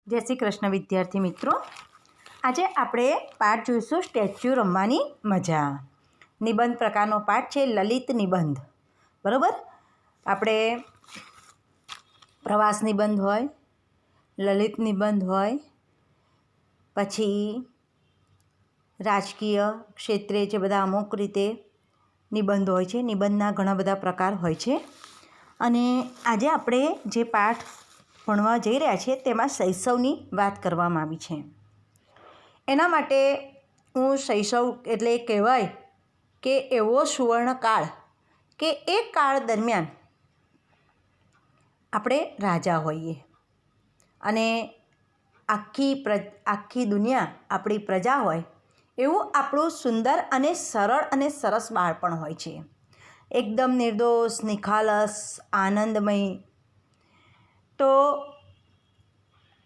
જય શ્રી કૃષ્ણ વિદ્યાર્થી મિત્રો, આજે આપણે પાઠ જોઈશું સ્ટેચ્યુ રમવાની મજા. નિબંધ પ્રકારનો પાઠ છે લલિત નિબંધ. બરાબર, આપણે પ્રવાસ નિબંધ હોય, લલિત નિબંધ હોય, પછી રાજકીય ક્ષેત્રે જે બધા અમુક રીતે નિબંધ હોય છે. નિબંધના ઘણા બધા પ્રકાર હોય છે. અને આજે આપણે જે પાઠ ભણવા જઈ રહ્યા છીએ તેમાં શૈશવની વાત કરવામાં આવી છે. એના માટે હું શૈશવ એટલે કહેવાય કે એવો સુવર્ણકાળ કે એ કાળ દરમિયાન આપણે રાજા હોઈએ અને આખી દુનિયા આપણી પ્રજા હોય એવું આપણું સુંદર અને સરળ અને સરસ બાળપણ હોય છે. એકદમ નિર્દોષ, નિખાલસ, આનંદમય. તો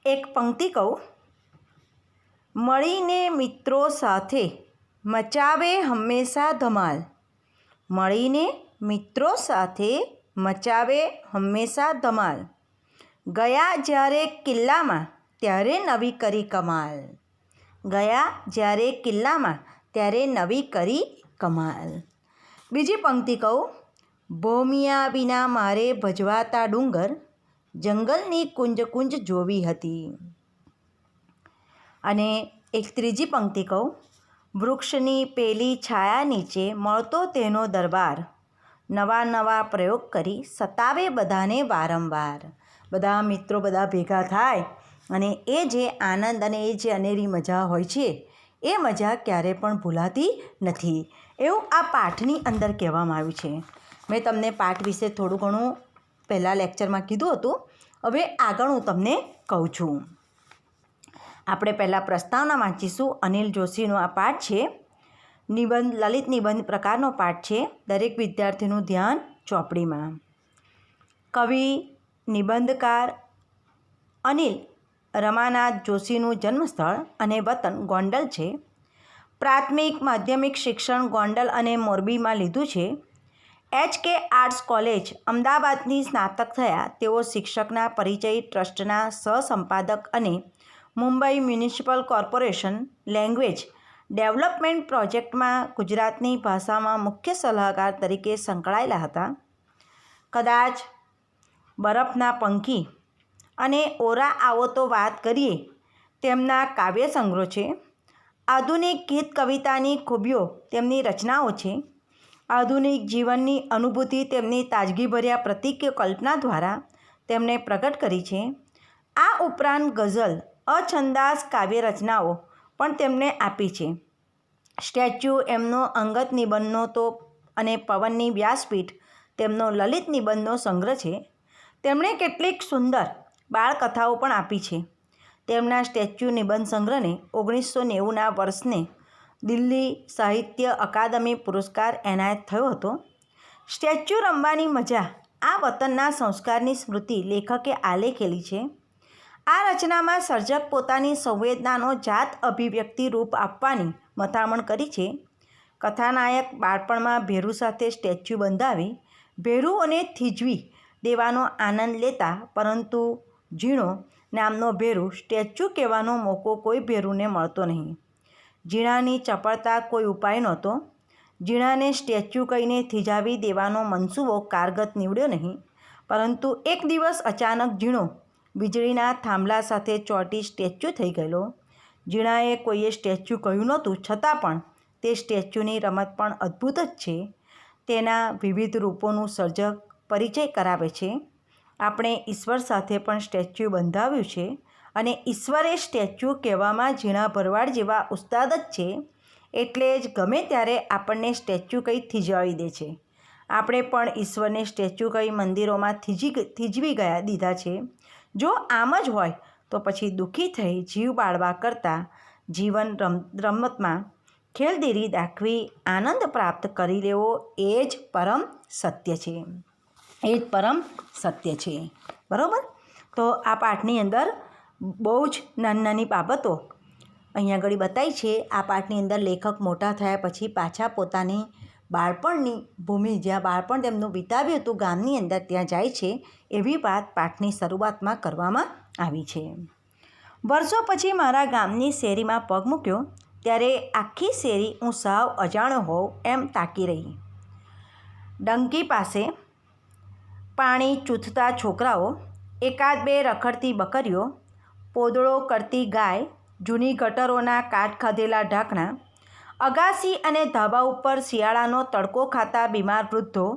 એક પંક્તિ કહું, મળીને મિત્રો સાથે મચાવે હંમેશા ધમાલ. મળીને મિત્રો સાથે મચાવે હંમેશા ધમાલ. ગયા જ્યારે કિલ્લામાં ત્યારે નવી કરી કમાલ. ગયા જ્યારે કિલ્લામાં ત્યારે નવી કરી કમાલ. બીજી પંક્તિ કહું, ભોમિયા વિના મારે ભજવાતા ડુંગર, જંગલની કુંજ કુંજ જોવી હતી. અને એક ત્રીજી પંક્તિ કહું, વૃક્ષની પેલી છાયા નીચે મળતો તેનો દરબાર, નવા નવા પ્રયોગ કરી સતાવે બધાને વારંવાર. બધા મિત્રો બધા ભેગા થાય અને એ જે આનંદ અને એ જે અનેરી મજા હોય છે એ મજા ક્યારે પણ ભૂલાતી નથી એવું આ પાઠની અંદર કહેવામાં આવ્યું છે. મેં તમને પાઠ વિશે થોડું ઘણું પહેલાં લેક્ચરમાં કીધું હતું. હવે આગળ હું તમને કહું છું. આપણે પહેલાં પ્રસ્તાવના વાંચીશું. અનિલ જોશીનો આ પાઠ છે. નિબંધ લલિત નિબંધ પ્રકારનો પાઠ છે. દરેક વિદ્યાર્થીનું ધ્યાન ચોપડીમાં. કવિ નિબંધકાર અનિલ રમાનાથ જોશીનું જન્મસ્થળ અને વતન ગોંડલ છે. પ્રાથમિક માધ્યમિક શિક્ષણ ગોંડલ અને મોરબીમાં લીધું છે. HK આર્ટ્સ કોલેજ અમદાવાદની સ્નાતક થયા. તેઓ શિક્ષકના પરિચય ટ્રસ્ટના સહસંપાદક અને Mumbai municipal corporation language development પ્રોજેક્ટમાં ગુજરાતની ભાષામાં મુખ્ય સલાહકાર તરીકે સંકળાયેલા હતા. કદાચ બરફના પંખી અને ઓરા આવો તો વાત કરીએ તેમના કાવ્ય સંગ્રહો છે. આધુનિક ગીત કવિતાની ખૂબીઓ તેમની રચનાઓ છે. આધુનિક જીવનની અનુભૂતિ તેમની તાજગીભર્યા પ્રતીક કલ્પના દ્વારા તેમણે પ્રગટ કરી છે. આ ઉપરાંત ગઝલ, અછંદાસ કાવ્ય રચનાઓ પણ તેમણે આપી છે. સ્ટેચ્યુ એમનો અંગત નિબંધનો તો અને પવનની વ્યાસપીઠ તેમનો લલિત નિબંધનો સંગ્રહ છે. તેમણે કેટલીક સુંદર બાળકથાઓ પણ આપી છે. તેમના સ્ટેચ્યુ નિબંધ સંગ્રહને 1990ના વર્ષને દિલ્હી સાહિત્ય અકાદમી પુરસ્કાર એનાયત થયો હતો. સ્ટેચ્યુ રમવાની મજા આ વતનના સંસ્કારની સ્મૃતિ લેખકે આલેખેલી છે. આ રચનામાં સર્જક પોતાની સંવેદનાનો જાત અભિવ્યક્તિ રૂપ આપવાની મથામણ કરી છે. કથાનાયક બાળપણમાં ભેરુ સાથે સ્ટેચ્યુ બંધાવી ભેરુઓને થીજવી દેવાનો આનંદ લેતા, પરંતુ ઝીણો નામનો ભેરુ સ્ટેચ્યુ કહેવાનો મોકો કોઈ ભેરુને મળતો નહીં. ઝીણાની ચપળતા કોઈ ઉપાય નહોતો. ઝીણાને સ્ટેચ્યુ કહીને થીજાવી દેવાનો મનસૂબો કારગત નીવડ્યો નહીં. પરંતુ એક દિવસ અચાનક ઝીણો વીજળીના થાંભલા સાથે ચોંટી સ્ટેચ્યુ થઈ ગયેલો. ઝીણાએ કોઈએ સ્ટેચ્યુ કહ્યું નહોતું, છતાં પણ તે સ્ટેચ્યુની રમત પણ અદ્ભુત જ છે. તેના વિવિધ રૂપોનું સર્જક પરિચય કરાવે છે. આપણે ઈશ્વર સાથે પણ સ્ટેચ્યુ બંધાવ્યું છે અને ઈશ્વરે સ્ટેચ્યુ કહેવામાં ઝીણા ભરવાડ જેવા ઉસ્તાદ જ છે. એટલે જ ગમે ત્યારે આપણને સ્ટેચ્યુ કહી થીજવાવી દે છે. આપણે પણ ઈશ્વરને સ્ટેચ્યુ કહી મંદિરોમાં થીજવી દીધા છે. જો આમ જ હોય તો પછી દુઃખી થઈ જીવ બાળવા કરતાં જીવન રમતમાં ખેલદિલી દાખવી આનંદ પ્રાપ્ત કરી લેવો એ જ પરમ સત્ય છે. એ જ પરમ સત્ય છે. બરાબર. તો આ પાઠની અંદર બહુ જ નાની નાની બાબતો અહીંયા આગળ બતાવી છે. આ પાઠની અંદર લેખક મોટા થયા પછી પાછા પોતાની બાળપણની ભૂમિ, જ્યાં બાળપણ તેમનું વિતાવ્યું હતું ગામની અંદર, ત્યાં જાય છે. એવી વાત પાઠની શરૂઆતમાં કરવામાં આવી છે. વર્ષો પછી મારા ગામની શેરીમાં પગ મૂક્યો ત્યારે આખી શેરી હું સાવ અજાણ્યો હોઉં એમ તાકી રહી. ડંકી પાસે પાણી ચૂથતા છોકરાઓ, એકાદ બે રખડતી બકરીઓ, પોદળો કરતી ગાય, જૂની ગટરોના કાટ ખાધેલા ઢાંકણા, અગાસી અને ધાબા ઉપર શિયાળાનો તડકો ખાતા બીમાર વૃદ્ધો,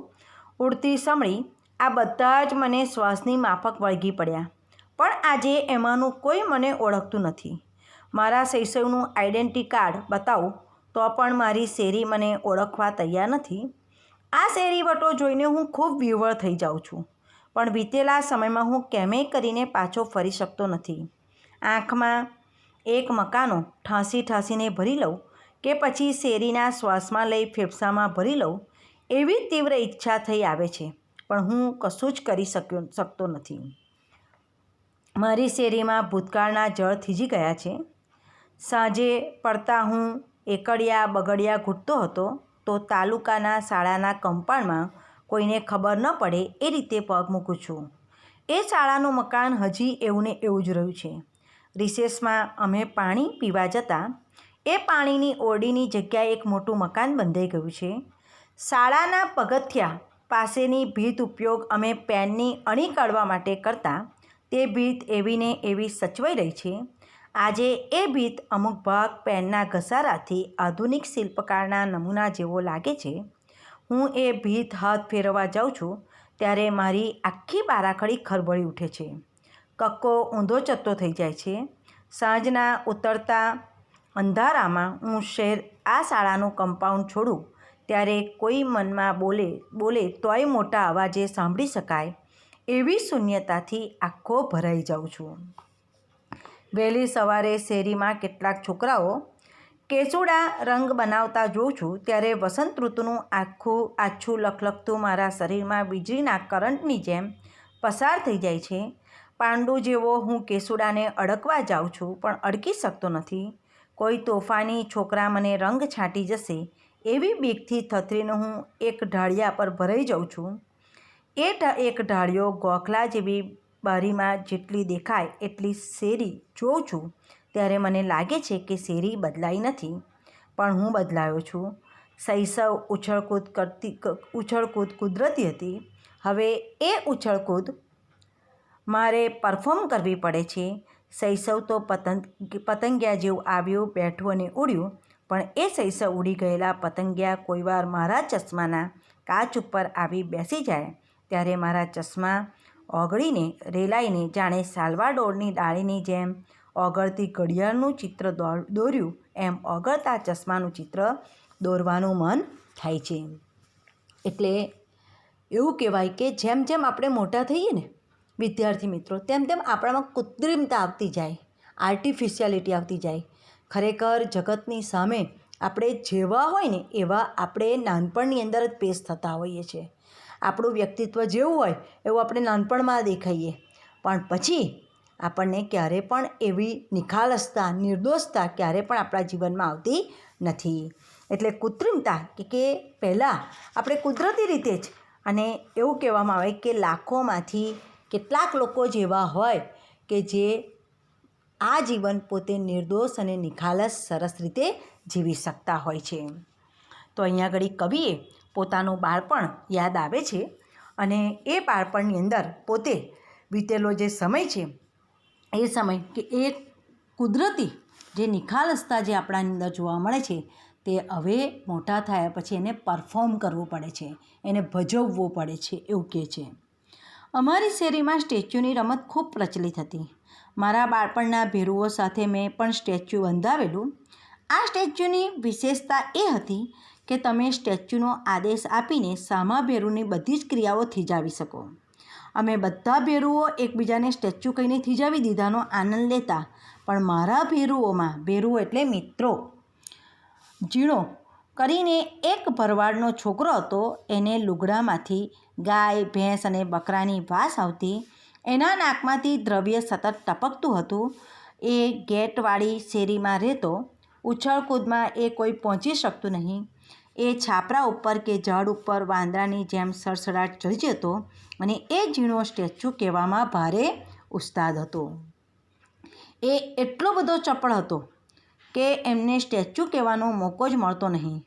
ઉડતી સમળી, આ બધા જ મને શ્વાસની માફક વળગી પડ્યા. પણ આજે એમાંનું કોઈ મને ઓળખતું નથી. મારા શૈશવનું આઈડેન્ટિટી કાર્ડ બતાવું તો પણ મારી શેરી મને ઓળખવા તૈયાર નથી. આ શેરી વટો જોઈને હું ખૂબ વિહ્વળ થઈ જાઉં છું, પણ વીતેલા સમયમાં હું કેમેય કરીને પાછો ફરી શકતો નથી. આંખમાં એક મકાનો ઠાંસી ઠાંસીને ભરી લઉં કે પછી શેરીના શ્વાસમાં લઈ ફેફસામાં ભરી લઉં એવી તીવ્ર ઈચ્છા થઈ આવે છે, પણ હું કશું જ કરી શકતો નથી. મારી શેરીમાં ભૂતકાળના જળ થીજી ગયા છે. સાંજે પડતા હું એકડિયા બગડિયા ઘૂંટતો હતો તો તાલુકાના શાળાના કમ્પાઉન્ડમાં કોઈને ખબર ન પડે એ રીતે પગ મૂકું છું. એ શાળાનું મકાન હજી એવું ને એવું જ રહ્યું છે. રિસેસમાં અમે પાણી પીવા જતાં એ પાણીની ઓરડીની જગ્યાએ એક મોટું મકાન બંધાઈ ગયું છે. શાળાના પગથિયા પાસેની ભીત ઉપયોગ અમે પેનની અણી કાઢવા માટે કરતાં તે ભીત એવી ને એવી સચવાઈ રહી છે. આજે એ ભીત અમુક ભાગ પેનના ઘસારાથી આધુનિક શિલ્પકારના નમૂના જેવો લાગે છે. હું એ ભીત હાથ ફેરવવા જાઉં છું ત્યારે મારી આખી બારાખડી ખરબળી ઉઠે છે. કક્કો ઊંધો ચત્તો થઈ જાય છે. સાંજના ઉતરતા અંધારામાં હું આ શાળાનું કમ્પાઉન્ડ છોડું ત્યારે કોઈ મનમાં બોલે તોય મોટા અવાજે સાંભળી શકાય એવી શૂન્યતાથી આખો ભરાઈ જાઉં છું. વહેલી સવારે શેરીમાં કેટલાક છોકરાઓ કેસુડા રંગ બનાવતા જોઉં છું ત્યારે વસંત ઋતુનું આછું લખલખતું મારા શરીરમાં વીજળીના કરંટની જેમ પસાર થઈ જાય છે. પાંડુ જેવો હું કેસુડાને અડકવા જાઉં છું પણ અડકી શકતો નથી. કોઈ તોફાની છોકરા મને રંગ છાંટી જશે એવી બીકથી થથરીને હું એક ઢાળિયા પર ભરાઈ જાઉં છું. એક ઢાળિયો ગોખલા જેવી બારીમાં જેટલી દેખાય એટલી શેરી જોઉં છું ત્યારે મને લાગે છે કે શેરી બદલાઈ નથી, પણ હું બદલાયો છું. શૈશવ ઉછળકૂદ કુદરતી હતી. હવે એ ઉછળકૂદ મારે પરફોર્મ કરવી પડે છે. શૈશવ તો પતંગિયા જેવું આવ્યું, બેઠું અને ઉડ્યું, પણ એ શૈશવ ઉડી ગયેલા પતંગિયા કોઈવાર મારા ચશ્માના કાચ ઉપર આવી બેસી જાય ત્યારે મારા ચશ્મા ઓગળીને રેલાઈને જાણે સાલ્વાડોરની ડાળીની જેમ ઓગળતી ઘડિયાળનું ચિત્ર દોર્યું એમ ઓગળતા ચશ્માનું ચિત્ર દોરવાનું મન થાય છે. એટલે એવું કહેવાય કે જેમ જેમ આપણે મોટા થઈએ ને વિદ્યાર્થી મિત્રો, તેમ તેમ આપણામાં કૃત્રિમતા આવતી જાય, આર્ટિફિશિયાલિટી આવતી જાય. ખરેખર જગતની સામે આપણે જેવા હોય ને એવા આપણે નાનપણની અંદર જ પેશ થતા હોઈએ છીએ. આપણું વ્યક્તિત્વ જેવું હોય એવું આપણે નાનપણમાં દેખાઈએ, પણ પછી આપણને ક્યારે પણ એવી નિખાલસતા, નિર્દોષતા ક્યારે પણ આપણા જીવનમાં આવતી નથી. એટલે કૃત્રિમતા કે પહેલાં આપણે કુદરતી રીતે જ, અને એવું કહેવામાં આવે કે લાખોમાંથી કેટલાક લોકો જેવા હોય કે જે આ જીવન પોતે નિર્દોષ અને નિખાલસ સરસ રીતે જીવી શકતા હોય છે. તો અહીંયા આગળ કવિએ પોતાનું બાળપણ યાદ આવે છે અને એ બાળપણની અંદર પોતે વીતેલો જે સમય છે એ સમય કે એ કુદરતી જે નિખાલસતા જે આપણાની અંદર જોવા મળે છે તે હવે મોટા થયા પછી એને પરફોર્મ કરવું પડે છે, એને ભજવવું પડે છે એવું કહે છે. અમારી શેરીમાં સ્ટેચ્યુની રમત ખૂબ પ્રચલિત હતી. મારા બાળપણના ભેરુઓ સાથે મેં પણ સ્ટેચ્યુ બંધાવેલું. આ સ્ટેચ્યુની વિશેષતા એ હતી કે તમે સ્ટેચ્યુનો આદેશ આપીને સામા ભેરુની બધી જ ક્રિયાઓ થીજાવી શકો. અમે બધા ભેરુઓ એકબીજાને સ્ટેચ્યુ કહીને થીજાવી દીધાનો આનંદ લેતા, પણ મારા ભેરુઓમાં, ભેરુઓ એટલે મિત્રો, ઝીણો કરીને એક ભરવાડનો છોકરો હતો. એને લુગડામાંથી ગાય, ભેંસ અને બકરાની વાસ આવતી. એના નાકમાંથી દ્રવ્ય સતત ટપકતું હતું. એ ગેટવાળી શેરીમાં રહેતો. ઉછળકૂદમાં એ કોઈ પહોંચી શકતું નહીં. એ છાપરા ઉપર કે ઝાડ ઉપર વાંદરાની જેમ સડસડાટ ચડી જતો અને એ ઝીણો સ્ટેચ્યુ કહેવામાં ભારે ઉસ્તાદ હતો. એ એટલો બધો ચપળ હતો કે એમને સ્ટેચ્યુ કહેવાનો મોકો જ મળતો નહીં.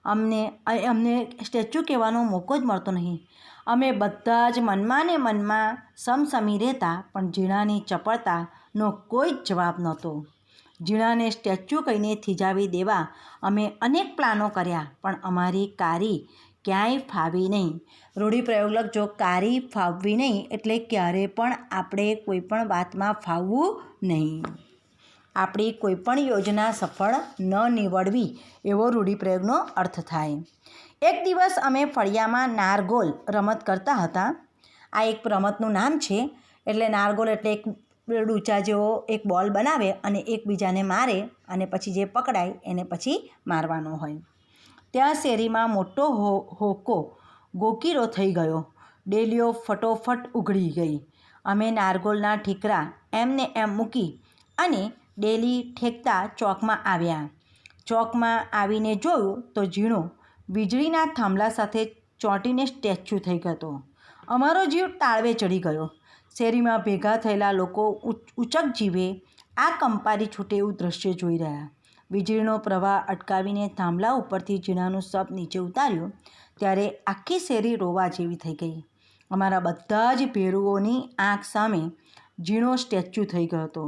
અમને સ્ટેચ્યુ કહેવાનો મોકો જ મળતો નહીં. અમે બધા જ મનમાં ને મનમાં સમસમી રહેતા, પણ ઝીણાની ચપળતાનો કોઈ જ જવાબ નહોતો. ઝીણાને સ્ટેચ્યુ કહીને થીજાવી દેવા અમે અનેક પ્લાનો કર્યા, પણ અમારી કારી ક્યાંય ફાવી નહીં. રૂઢિપ્રયોગ લખજો, કારી ફાવવી નહીં એટલે ક્યારે પણ આપણે કોઈ પણ વાતમાં ફાવવું નહીં. આપણી કોઈપણ યોજના સફળ ન નીવડવી એવો રૂઢિપ્રયોગનો અર્થ થાય. એક દિવસ અમે ફળિયામાં નારગોલ રમત કરતા હતા. આ એક રમતનું નામ છે. એટલે નારગોલ એટલે એક ડૂચા જેવો એક બોલ બનાવે અને એકબીજાને મારે અને પછી જે પકડાય એને પછી મારવાનો હોય. ત્યાં શેરીમાં મોટો હોકો ગોકીરો થઈ ગયો. ડેલીઓ ફટોફટ ઉઘડી ગઈ. અમે નારગોલના ઠીકરા એમને એમ મૂકી અને ડેલી ઠેકતા ચોકમાં આવ્યા. ચોકમાં આવીને જોયું તો ઝીણો વીજળીના થાંભલા સાથે ચોંટીને સ્ટેચ્યુ થઈ ગયો. અમારો જીવ તાળવે ચડી ગયો. શેરીમાં ભેગા થયેલા લોકો ઉચક જીવે આ કંપારી છૂટે એવું દૃશ્ય જોઈ રહ્યા. વીજળીનો પ્રવાહ અટકાવીને થાંભલા ઉપરથી ઝીણાનું શબ નીચે ઉતાર્યું ત્યારે આખી શેરી રોવા જેવી થઈ ગઈ. અમારા બધા જ ભેરુઓની આંખ સામે ઝીણો સ્ટેચ્યુ થઈ ગયો હતો.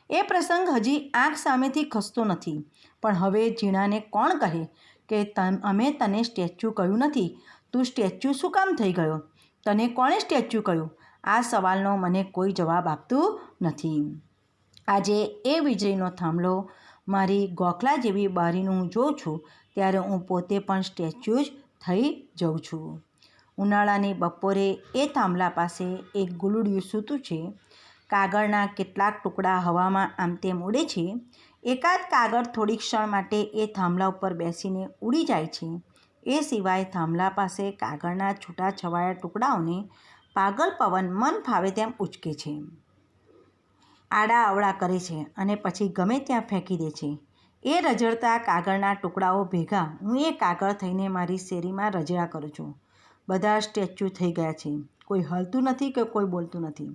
એ પ્રસંગ હજી આંખ સામેથી ખસતો નથી, પણ હવે ઝીણાને કોણ કહે કે અમે તને સ્ટેચ્યુ કહ્યું નથી, તું સ્ટેચ્યુ શું કામ થઈ ગયો? તને કોણે સ્ટેચ્યુ કહ્યું? આ સવાલનો મને કોઈ જવાબ આપતું નથી. આજે એ વીજળીનો થાંભલો મારી ગોખલા જેવી બારીનું હું જોઉં છું ત્યારે હું પોતે પણ સ્ટેચ્યુ જ થઈ જાઉં છું. ઉનાળાની બપોરે એ થાંભલા પાસે એક ગુલુડિયું સૂતું છે. કાગળના કેટલાક ટુકડા હવામાં આમ તેમ ઉડે છે. એકાદ કાગળ થોડી ક્ષણ માટે એ થાંભલા ઉપર બેસીને ઉડી જાય છે. એ સિવાય થાંભલા પાસે કાગળના છૂટાછવાયા ટુકડાઓને પાગલ પવન મન ફાવે તેમ ઉચકે છે, આડા અવળા કરે છે અને પછી ગમે ત્યાં ફેંકી દે છે. એ રઝળતા કાગળના ટુકડાઓ ભેગા હું એ કાગળ થઈને મારી શેરીમાં રઝળા કરું છું. બધા સ્ટેચ્યુ થઈ ગયા છે. કોઈ હલતું નથી કે કોઈ બોલતું નથી.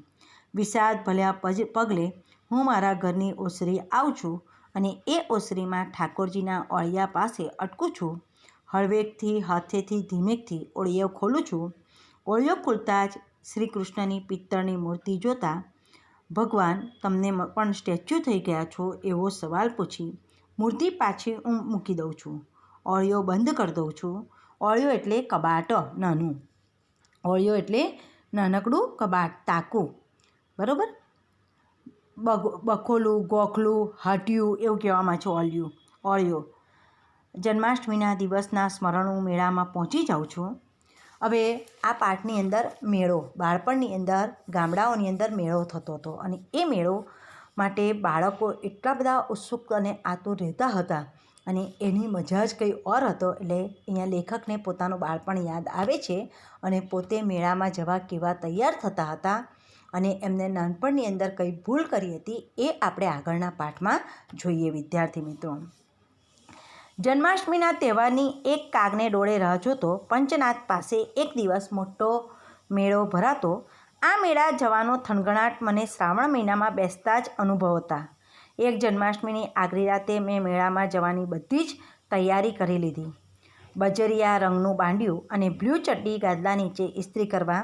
વિષાદ ભર્યા પગલે હું મારા ઘરની ઓસરી આવું છું અને એ ઓસરીમાં ઠાકોરજીના ઓળિયા પાસે અટકું છું. હળવેકથી હાથેથી ધીમેકથી ઓળિયો ખોલું છું. ઓળિયો ખુલતા જ શ્રી કૃષ્ણની પિત્તળની મૂર્તિ જોતાં ભગવાન તમને પણ સ્ટેચ્યુ થઈ ગયા છો એવો સવાલ પૂછી મૂર્તિ પાછી હું મૂકી દઉં છું. ઓળિયો બંધ કરી દઉં છું. ઓળિયો એટલે કબાટ નાનું. ઓળિયો એટલે નાનકડું કબાટ, તાકું, બરાબર? બખોલું, ગોખલું, હાટિયું એવું કહેવામાં છે ઓળિયો. જન્માષ્ટમીના દિવસના સ્મરણ હું મેળામાં પહોંચી જાઉં છું. હવે આ પાઠની અંદર મેળો, બાળપણની અંદર ગામડાઓની અંદર મેળો થતો હતો અને એ મેળો માટે બાળકો એટલા બધા ઉત્સુક અને આતુર રહેતા હતા અને એની મજા જ કંઈ ઓર હતો. એટલે અહીંયા લેખકને પોતાનું બાળપણ યાદ આવે છે અને પોતે મેળામાં જવા કેવા તૈયાર થતા હતા અને એમને નાનપણની અંદર કઈ ભૂલ કરી હતી એ આપણે આગળના પાઠમાં જોઈએ. વિદ્યાર્થી મિત્રો, જન્માષ્ટમીના તહેવારની એક કાગને ડોળે રાહ જોતો પંચનાથ પાસે એક દિવસ મોટો મેળો ભરાતો. આ મેળા જવાનો થનગણાટ મને શ્રાવણ મહિનામાં બેસતા જ અનુભવતા. એક જન્માષ્ટમીની આગલી રાતે મેં મેળામાં જવાની બધી જ તૈયારી કરી લીધી. બજરિયા રંગનું બાંડિયું અને બ્લુ ચડ્ડી ગાદલા નીચે ઇસ્ત્રી કરવા